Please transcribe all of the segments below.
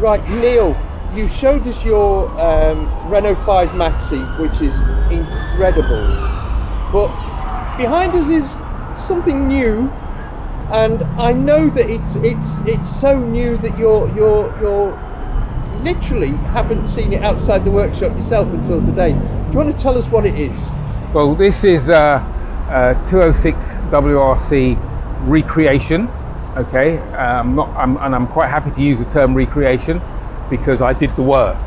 Right, Neil, you showed us your Renault 5 Maxi, which is incredible. But behind us is something new, and I know that it's so new that you're literally haven't seen it outside the workshop yourself until today. Do you want to tell us what it is? Well, this is a 206 WRC recreation. Okay, I'm quite happy to use the term recreation because I did the work,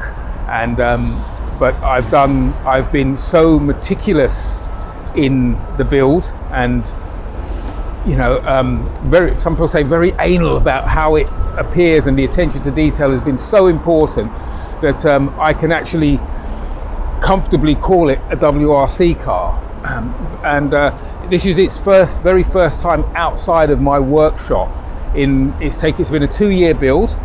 and but I've been so meticulous in the build, and some people say very anal about how it appears, and the attention to detail has been so important that I can actually comfortably call it a WRC car. This is its very first time outside of my workshop. It's been a 2-year build,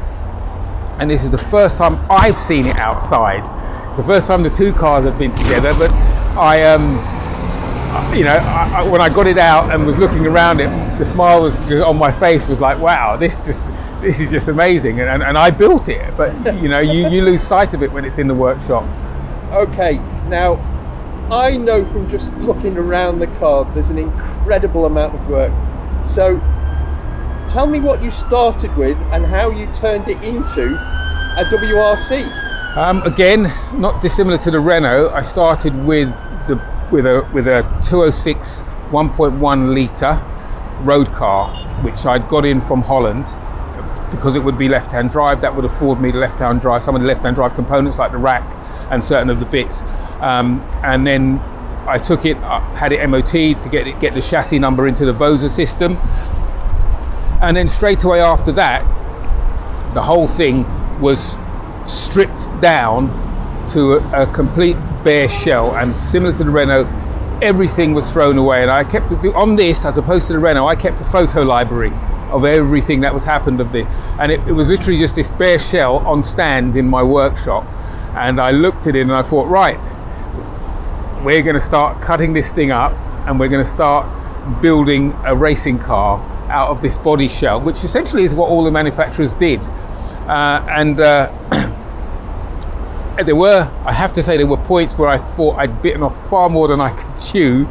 and this is the first time I've seen it outside. It's the first time the two cars have been together, but when I got it out and was looking around it, the smile was just on my face, was like, wow, this is just amazing, and I built it, but you lose sight of it when it's in the workshop. Okay, now I know from just looking around the car there's an incredible amount of work, so tell me what you started with and how you turned it into a WRC. Again, not dissimilar to the Renault, I started with a 206 1.1 litre road car, which I'd got in from Holland because it would be left-hand drive. That would afford me the left-hand drive, some of the left-hand drive components like the rack and certain of the bits. And then I took it, had it MOT'd to get the chassis number into the Vosa system. And then straight away after that, the whole thing was stripped down to a complete bare shell, and similar to the Renault, everything was thrown away. And I kept on this, as opposed to the Renault, I kept a photo library of everything that was happened of this, and it was literally just this bare shell on stands in my workshop. And I looked at it and I thought, right, we're going to start cutting this thing up, and we're going to start building a racing car out of this body shell, which essentially is what all the manufacturers did. I have to say, there were points where I thought I'd bitten off far more than I could chew.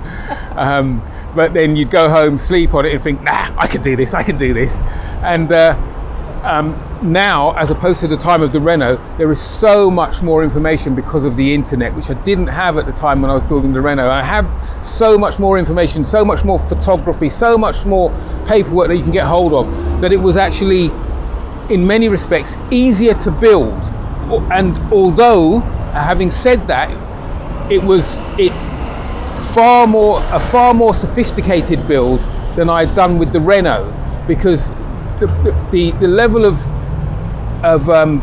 But then you'd go home, sleep on it, and think, nah, I can do this. And now, as opposed to the time of the Renault, there is so much more information because of the internet, which I didn't have at the time when I was building the Renault. I have so much more information, so much more photography, so much more paperwork that you can get hold of, that it was actually, in many respects, easier to build. And although, having said that, it's far more sophisticated build than I'd done with the Renault, because the level of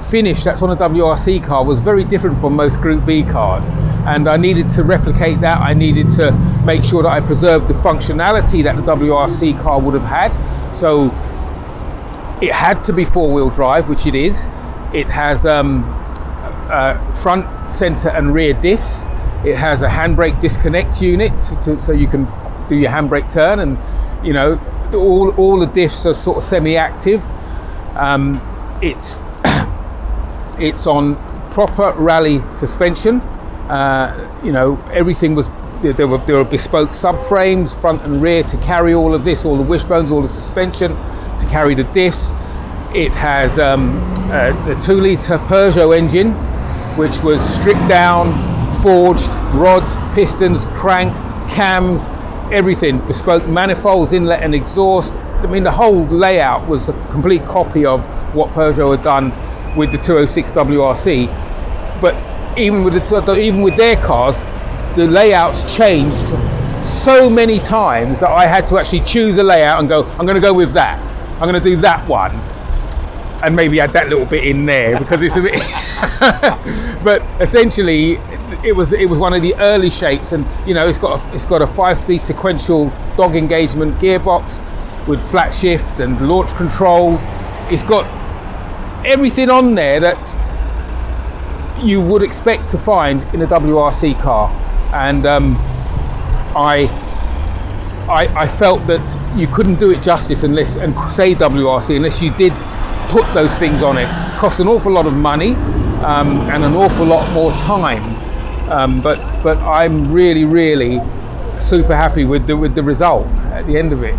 finish that's on a WRC car was very different from most Group B cars, and I needed to replicate that. I needed to make sure that I preserved the functionality that the WRC car would have had. So it had to be 4-wheel drive, which it is. It has front, center and rear diffs. It has a handbrake disconnect unit so you can do your handbrake turn, and all the diffs are sort of semi-active. It's on proper rally suspension. Everything was there were bespoke subframes, front and rear, to carry all of this, all the wishbones, all the suspension, to carry the diffs. It has a 2-litre Peugeot engine, which was stripped down, forged, rods, pistons, crank, cams, everything, bespoke manifolds, inlet and exhaust. I mean, the whole layout was a complete copy of what Peugeot had done with the 206 WRC. But even with their cars, the layouts changed so many times that I had to actually choose a layout and go, I'm going to go with that. I'm going to do that one, and maybe add that little bit in there because it's a bit. But essentially, it was one of the early shapes, and it's got a 5-speed sequential dog engagement gearbox with flat shift and launch control. It's got everything on there that you would expect to find in a WRC car, and I felt that you couldn't do it justice and say WRC unless you did put those things on it. Costs an awful lot of money and an awful lot more time. But I'm really super happy with the result at the end of it.